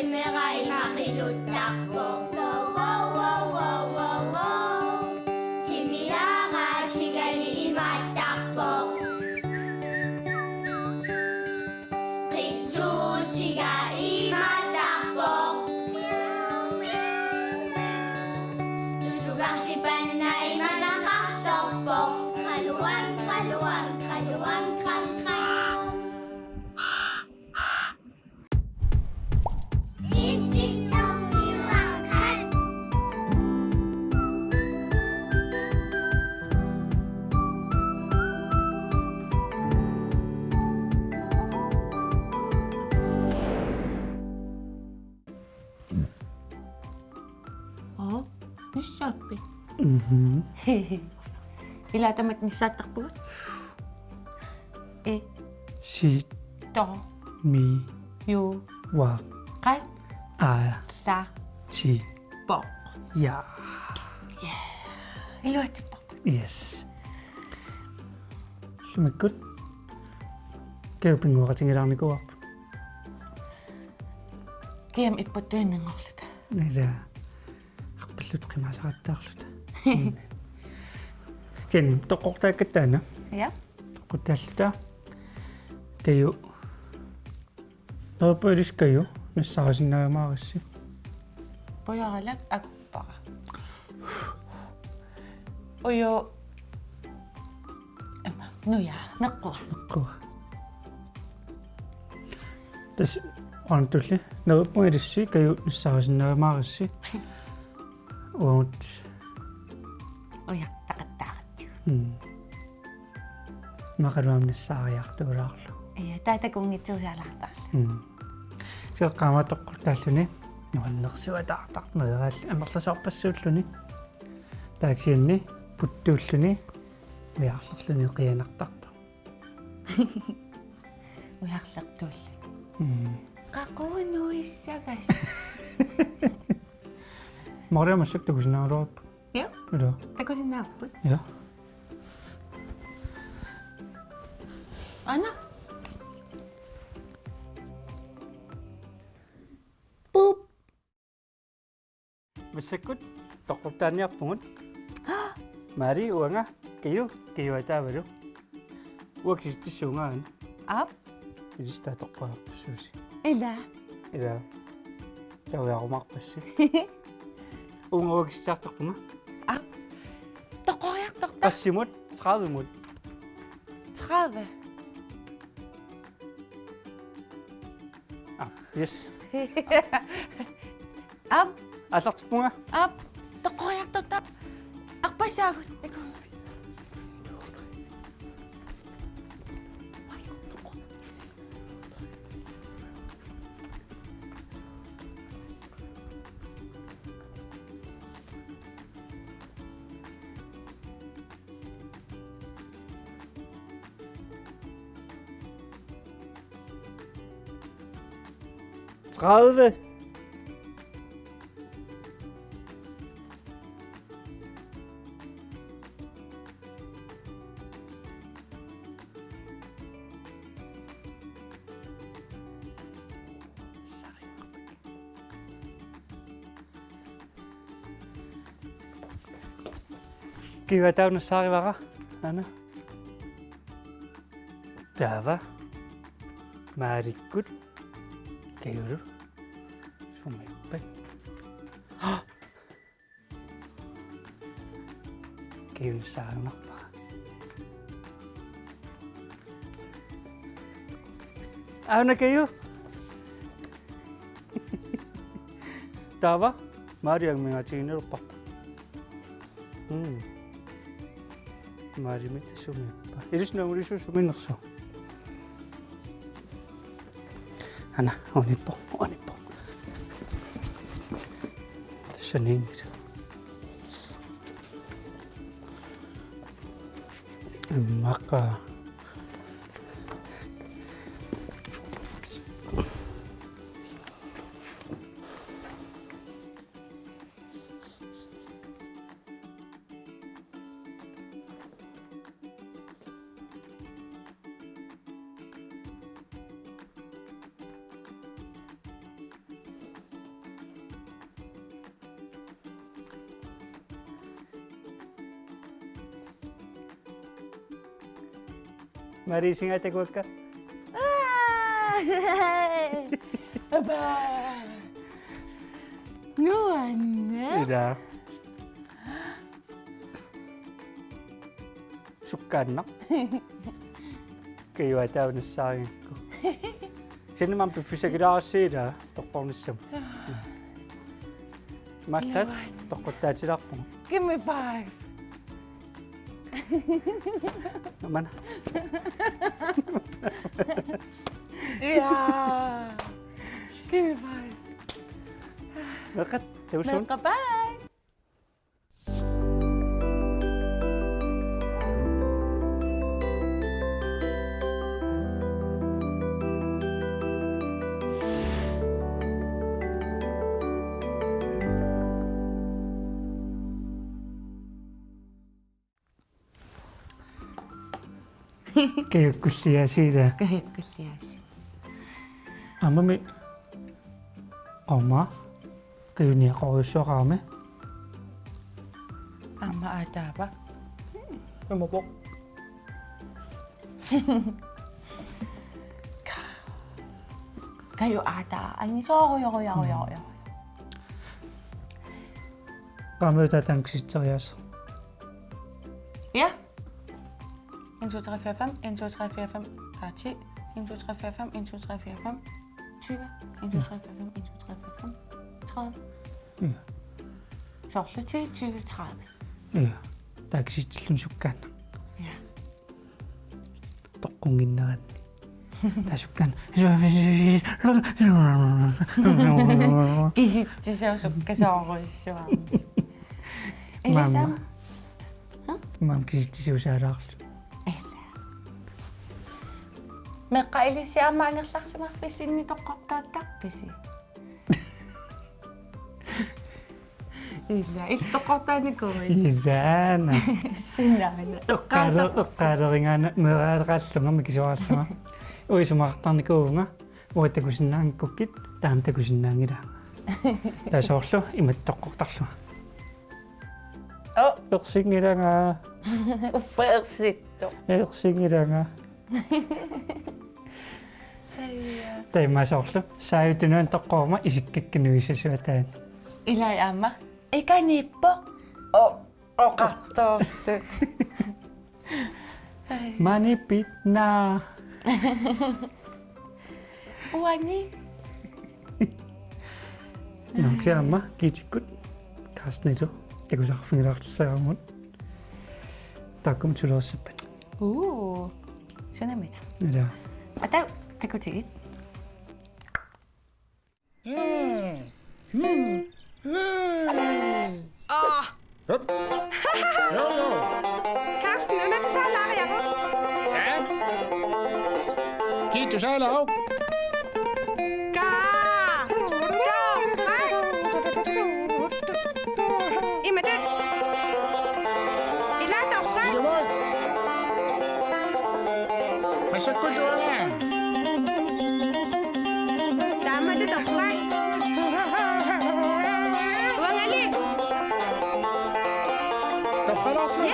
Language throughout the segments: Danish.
Meray makilutakbo. Wow, wow, wow, wow, wow, wow. Chimiyaga chigali imatakbo. Kitsu chiga imatakbo. Dudugak si Panay manakaksokpok. Kaluwag, kaluwag, kaluwag, kang, kang. Isip ng iwakan. 어? nissapi. Mhm. Ilata mat nissatakput. Si To. mi Yu. wa Kat. a Sa. chi Pok. ya. Ilata pok. Yes. Sumikot. Kaya pingo ka tingirang ni ko. Kiyam ipotin ng oslita. Nida. Akpilut kay masakataklot. Ken tokok ta kita na. Ja? Kotelta. Kayo. Pwede kayo. Nasasin na makasi. Poyalag ako pa. Oyo. Nuya. Naku. Ako. Tas ano tuloy? Pwede si kayo nasasin na makasi. Won't. Oya. Takat-takat. Makaram na sa ayak to raklo. Iya. Tata kong ito sa lata. Sa kama to kortalo ni. Naman nakasiwa tak na dahil ang maklasok pa sullo ni. Taksin ni. Putullo ni. Mayaksak ni kaya naktak to. Oya. Saktul. Kako no isa guys. Maria masuk to gusto na rob. Ja? Ito. Tako sinapot. Ja. Ano? Boop. Masakot. Tokotan niya pungon. Mari uanga. Kayo ata baro. Wag si sungan. Up? Hindi sa tatok pa susi. Ila. Ida. Tawa ako makapasi. Unga wag si tatok pa. Tokoyak tok. Pasimot. Skadumot. Trave. Yes. Up? Atak sa punga. Up? Tokoyak tok tap. Akpa siya. Ikaw. Skade. Kiva tahu nasari baka. Ano? Dava. Marikut. Kayo sumipit. Kayo sa anak pa. Ano na kayo? Tava? Mari ang mga chinero pa. Mari may sumipit. Iris na uri suminakso. Ana, onit po. Sining. Maka. Marisinga takwaka. 아빠. 너 왔네? Ida. Sukkaanna. Kayo ataw na sa akin ko. Sino man pipusagiraasira, toqornissam. Mallat, toqottaatilarpu. Give me 5. Naman. Yeah. Give me 5. Nakat, tawsun. Bye. Kayo kusiasira. Kahit kusyas. Amami. Kama. Kayo niya kausyo kami. Ama ata ba? Lumupok. Kayo ata. Ani so ako. Kami tatangksitsarias. Ja. 1, 2, 3, 4, 5. 1, 2, 3, 4, 5. 10. 1, 2, 3, 4, 5. 1, 2, 3, 4, 5. 20. 1, 2, 3, 4, 5. 1, 2, 3, 4, 5. 30. Ja. Så slut til 20, 30. Ja. Taksitsillun sukkaan. Ja. Toqqunginneran. Tasukkaan. Kisittisausukkasooruissuaa. Mamma. Mam kisittisausaaraarlu. Meqqa ilisiamaangerlarsimaffisinni toqqortaattaqqpisi. Illa ittoqqortaanikumi. Ilaana. Sinaana. Oqqaaderingaana meeraaleqaallunga mikisuarallunga. Uisumaartarnikuunga. Uatakusinnaangkukkit taamtakusinnaangilaa. Tasoorlu imattoqqortarlunga. Oh, Ersingilangaa. uffersitto. Ersingilangaa. Taimasoorlu saayutunuan toqqorma isikkakkinuissasuataan. Ilai amma. Eikä nippo. Oqartorsut. Manipit na. Uani. Nongsiamma kiitikkut kaasnilu takusarfingilaartussaaramut. Takkum tulorssappan. Synä mitä? Ila. Ata takutit. Karsten, når du så lager jeg på. Ja. Giv du så lov. Jamen den. I lader dog fra. Du må. Hvad så kunne du have? Der må det dog fra. Uangali. Du får lov til Ja.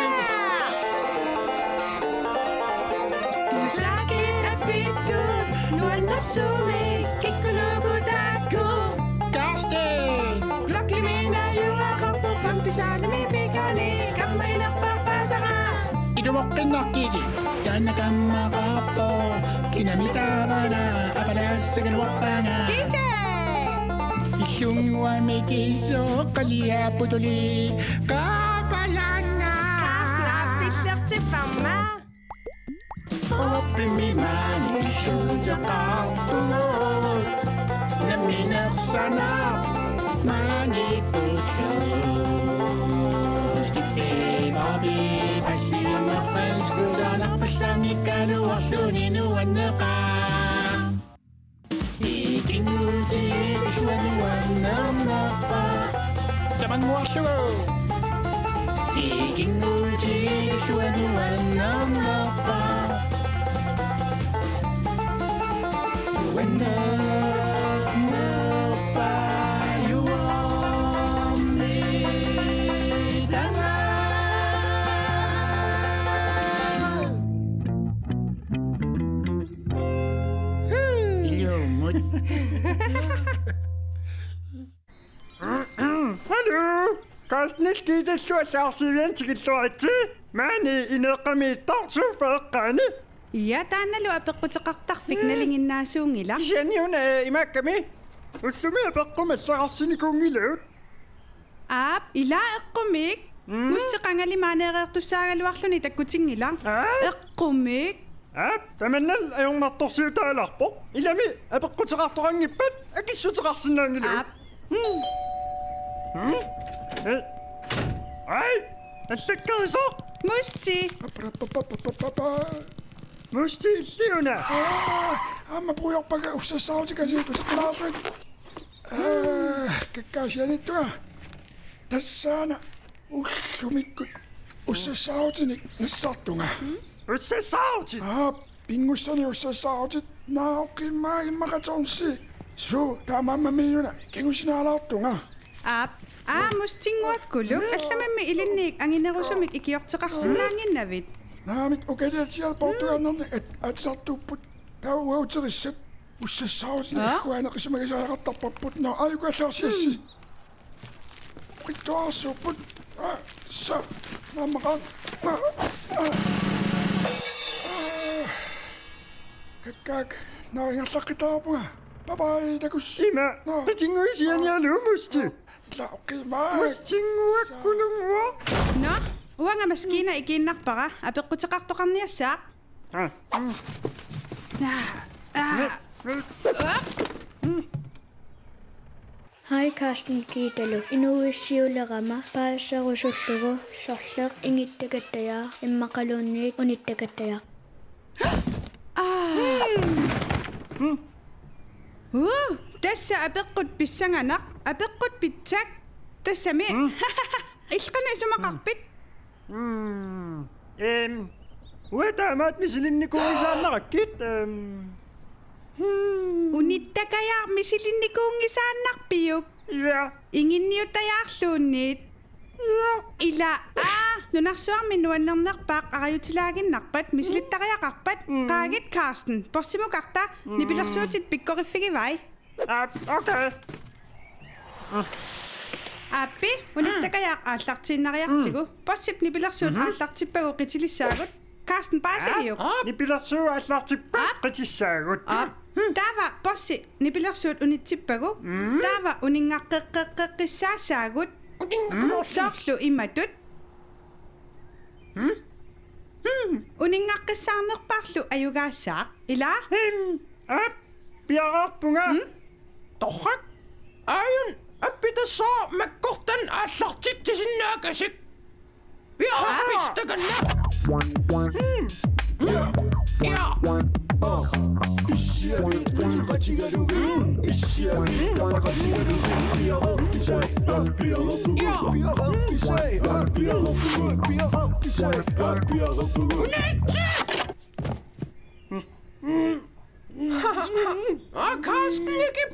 Sakit at bytte. Nu er der summe. Kikko lugu dago. Karsten! Blokli mina jua koppo. 50 salmi pikani. Kammaina papasara. Idu mo kinakiki. Kana kama kapo. Kinamitavana. Apalasagan wapanga. Kike. Isyungwa mikiso. Kalia putuli. Kapalanga. Karsten har billeder til mamma. Open me money, shoot a couple. Namina sana, money push. Stiffy Bobby, pasi mga friends ko sana pasami ka nuwa luni nuwan na ka. Ikinuti, kishwanuwan na mapa. Jaman mo siya. Ikinuti, kishwanuwan na mapa. When you want me, then lumut. Hallo. Kaasnil kiitalluasaarsivian tikilluaritsi. Maani ineqqamiittartu feeqqaani. Ja taannalu apeqqutiqartarfik nalinginnaasuungila. Kisianiuna imaakkami. Ullumi apeqqumassaqarsinikuungiluut. Aap ila eqqumik. Mustiqangalimaneereertussaaгаluарлүни таккутингила. Eqqumik. Таманнал ajornartorsiutaalarpo. Ilami apeqqutiqartorangippat akissutiqarsinnaangiluut. Ai, allakkarisoo. Musti. Musti illiuna. Amma puhujapaga ussassautikäsiä klaapet. Kekkaasianittua. Tässä aina ullumikku ussassautini nissattunga. Ussasauti. Pingussani ussasautit naukkimaa immakatonssi. Tämä mamma miinuna kengusina alauttunga. Aap. Mustinguakkuluk allamammi ilinniik anginerusumik ikiorteqarsinnaanginnavit. Naamik ukedelsial portugannerni at sattupput tauuuterissat ussassautini kuaneqisumagisaaqartarpapput no ayukallarsiassi. Qittuarsupput sa namaqat kakkaak naingerlaqqitaapunga papai takus Ima, pitinguisianialu musti. laaqqimaa Mustinguakkulungua. No, uanga maskina ikiinnarpara apeqqutiqartoqarniassaaq. Hej Karsten Kiitalu. Inuissiulerama paasarusullugu sorleq ingittakattayaa immaqaluunniit unittakattayaa. Tässä apeqqut pissanganaq apeqqut pitsak tassami ilqana isumaqarpit Uetaamaat misilinikuisaannarakkit. unittakayaa misilinikuungisaannarpiyuk Ja. inginniutajaarluunniit ila nunarsuarmi nuannernerpaaq arayutilaaginnarpat misilittariaqarpat qaagit Karsten porsimukarta nipilersuutit pikkoriffigivai Okay. Appi unittakajaaq aallartiinnariartigu possip nipilersuut aallartippagu qitilissaagut Karsten paasiliuk Nipilersuu allartippa qitissaagut. Tava possi nipilersuut unittippagu tava uningaqqeqqeqqissaassaagut soorlu immatut uningaqqissaarnerpaarlu ayugaassaaq ila Piararpunga. Torrak. Ayun. Appitassaa makkortan aallartik tisinnaakasik. Piarpistakanna. Ja. Karsten ikke.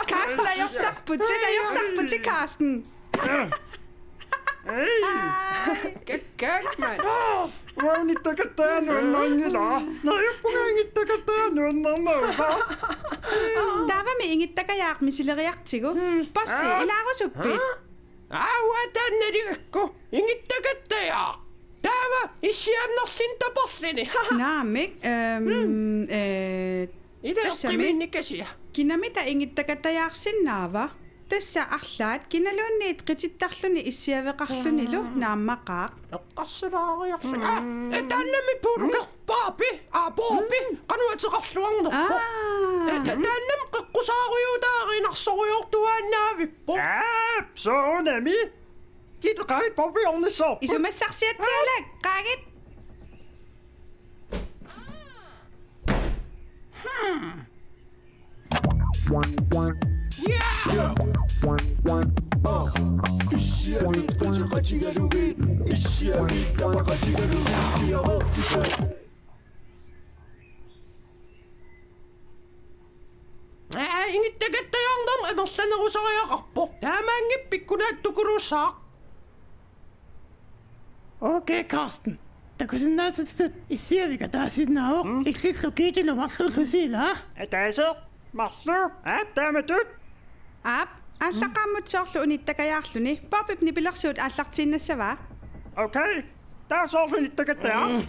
Karsten ajorsarputi Karsten Kæk, mand. Waunittakattaanu Nariuppungaangittakattaanu tava mi ingittakajaaq misileriartigu possi ilaarusuppit Uatannarikku. Ingittakattaja. Täällä issiannersin tapossini. naamik Ilesqiminnikasiä. kinamita ingittakattajaarsinnaava tassa arlaat kinaluunniit qitittarluni issiaveqarlunilu naammaqaaq Qassalaariarsin. Tannami puruka paapi. Paapi. Qanuatiqarluarnerpo. Tannam qiqqusaaruutaariinarsoruyortuaannaavippo. Soonami. Kitqarit popiornissorpu. isumassarsiatsialak qaagit Ingittakattajaarnam amerlanerusariaqarpo. Taamaanngip pikkunaattukurussaaq. Okay, Karsten. такусиннаасатсут иссиавика таасиннаавоқ иллиллу киитилу марлууллу сиила Атаасеқ марлу тааматут Aap, allaqaamut soorlu unittakajaarluni. Papip nipilersuut аллартииннассаваа. Okay таасоорлу ниттакаттаа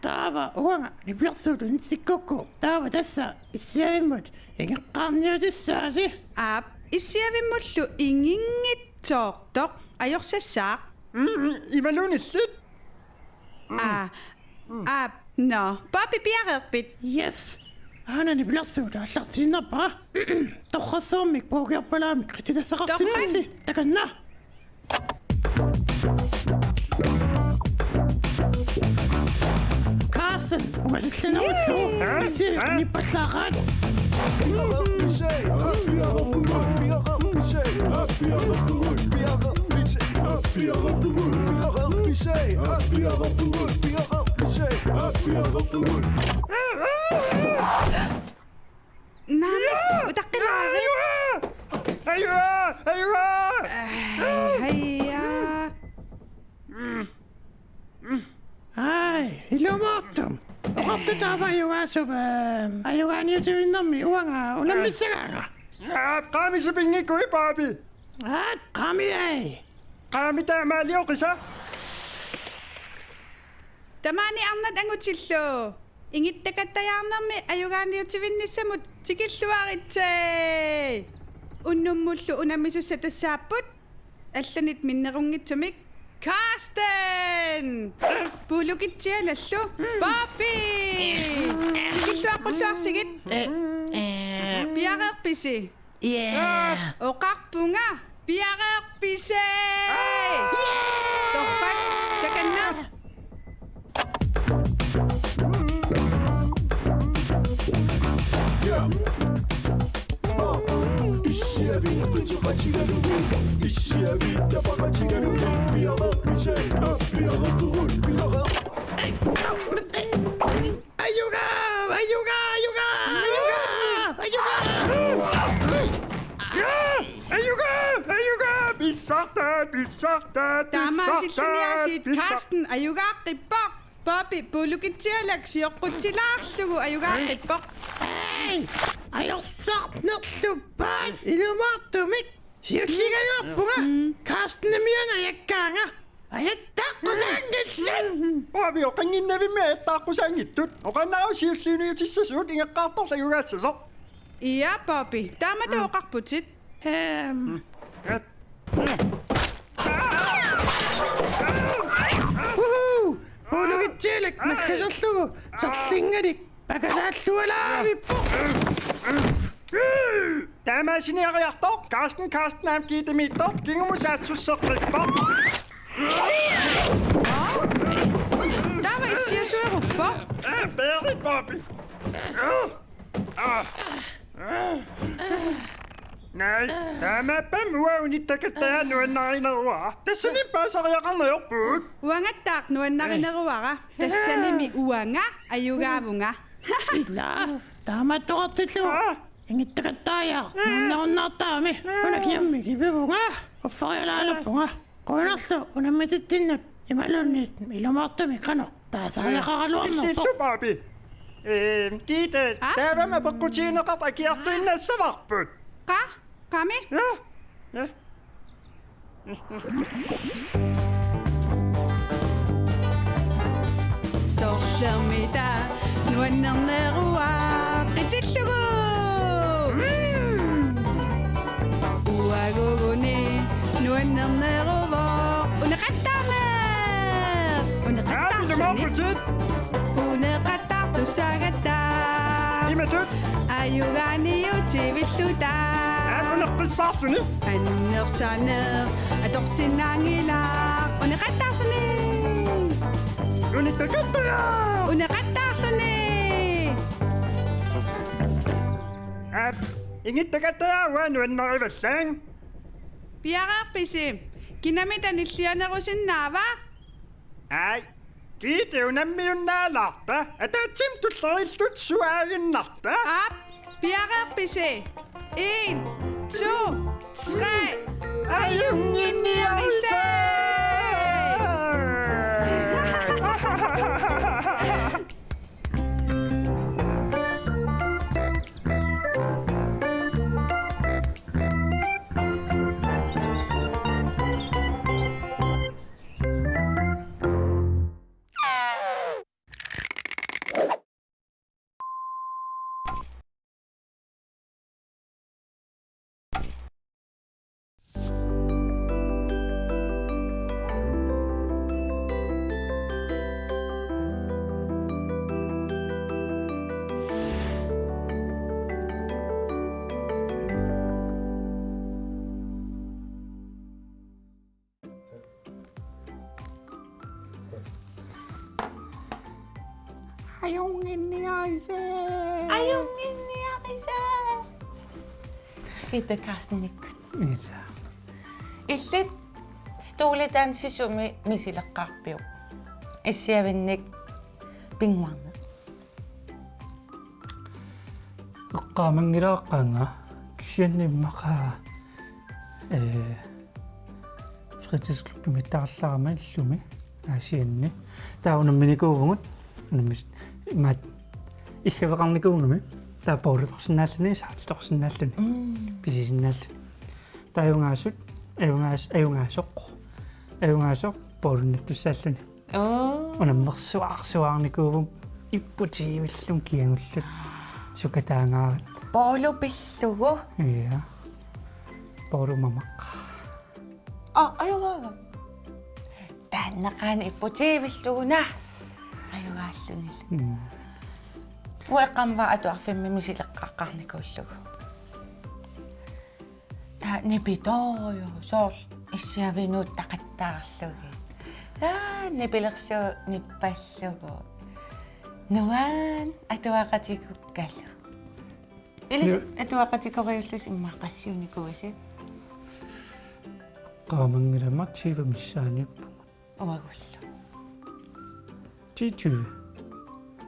таава уанга ниплерсуулу нисиккукку таава тасса иссиавиммут ингеққарниутиссааси Aap, issiavimullu ingingitsoortoq ajorsassаақ. ималуниллит Aap, no. Papi piareerpit. yes ана ниплерсуулу аллартииннарпара торрассууммик пуукиарпалаамик қитилассақартимасси таканна Carson, уасилланеруллу иссиавик ниппаллаақаат Naamit utaqqilaarit. Ayuha Hayya. Ai, ilumortum. Oqarta taava ayugaasup ayugaaniutivinnarmi uanga unammitсагаanga. qaamisipingikui paapi Qami ai. qaami taamaaliuqisa Tamaani arnat angutillu. Ingittakattajaarnermi ajugaaniutivinnissamut tikilluaritsee. Unnummullu unamisussa tassaapput. Allanit minnerungitsumik. Karsten! Puulukitsialallu. Papi! Tikilluaqqulluarsigit. Piareerpisi. Oqarpunga. Piareerpise! Torfak takanna. Ayuga bisarta Taamaasilluniarsiit Karsten ajugaaqqippaq. Papi puulukitsialak sioqqutilaarlugu ajugaaqqippaq. Ai, ajorsartnerluppaat ilumortumik. Siulligajuarpunga. Carsten nimianga yakkaanga. Ajattaqqusangillat. Paapi oqanginnavimmi ajattaaqqusangittut oqannarusiulliuniutissasuut ingeqqaartors ayugaatsasaq Iya, Papi. Taamatu oqarputit. Woohoo! Puulukitsialak nakkaserlugu serlingalik pakasaallualaavippo. таамаасиниариартор Karsten аам китимиттор кингумусаассуссеққиппар Taava issiasueruppa. Bærit Bobby Nej, taamaappam uaunittakattaa nuannarinerua tassanim paasariaqarnerput Uangattaaq nuannarineruara. Tassanimi uanga ajugaavunga. Illa, taamaattoqartillu. Ingittakataayaa nuunnerunnaartaami unakiammi kipivunga uffarialaalappunga quunarlu unammitittinnut imalunniit ilumaartami qanoq taasariaqaraluarnerpoq Illissu Bobby kiita taavama peqqutiineqart akiartuinnaassavarput Qami? Ja Sorlermida nuannernerua qitillugu. Uaguguni nuannerneruvo uneqattaarner. Aapilumaarputit Uneqattaartussagatta. imatut Ajugaaniutivilluta. aapuneqqissaarluni Annersaner atorsinnaangilaq uneqattaarluni. unittakattaa Uneqattaarluni. ingittakattaa uanuannarivallaang Piareerpisi. Kinamitan illianerusinnaava. ai kiita unammiunnaalarta ataatsim tullerillut suaaginnarta Aap. Piareerpisi. 1, 2, 3. Ajunginniarisee. Kiitos Karsten-Nikkut. Mitä? Illit stuulitansisumi misileqqaarpiu. Issiavinnik pingwarne. Eqqaamangilaaqaanga kisiannimmaqa fritidsklubbi mittaarlarama illumi aasianni taunamminikuuvugut unammis maat ikkaveqarnikuungami taappaulutorsinnaallani saatitorsinnaallani pisisinnaallu taajungaasut ajungaasoq paulunnattussaallani unammersuarsuarnikuuvum ipputiivillum kiangullut sukataangaarat Paulu pillugu. ja paulumamaqqa Ayuga. Tannaqaani ipputiivilluguna. Ayugaallunil. Ueqqamva atuarfimmi misileqqaqqarnikullugu. Ta nipitorio soor issiavinuut taqattaarlugi. Nipilersu nippallugu. Nuan atuaqatikukkallu. Ilis atuaqatikoriullus immaaqassiunikuasi. qaamangilama tiiva missaaniappu Uagullu. 20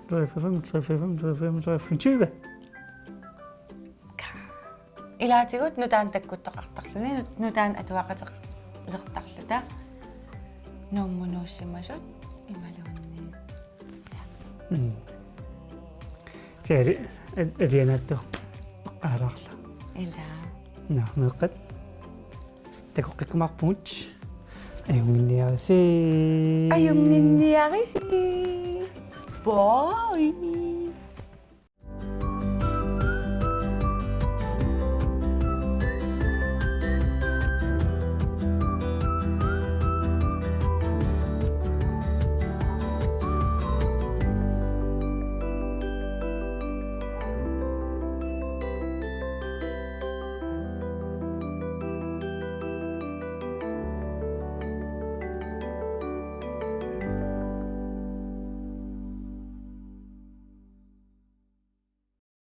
35 Ilaatigut nutaan takkuttaqartarluni nutaan atuaqateq ulertarluta. Nuummunuussimasut imaluunni. Teri edianatto qaararla Ila. meeqqat takoqqikkumarpumut ayunginniarisi Ayunginniarisi. Bye.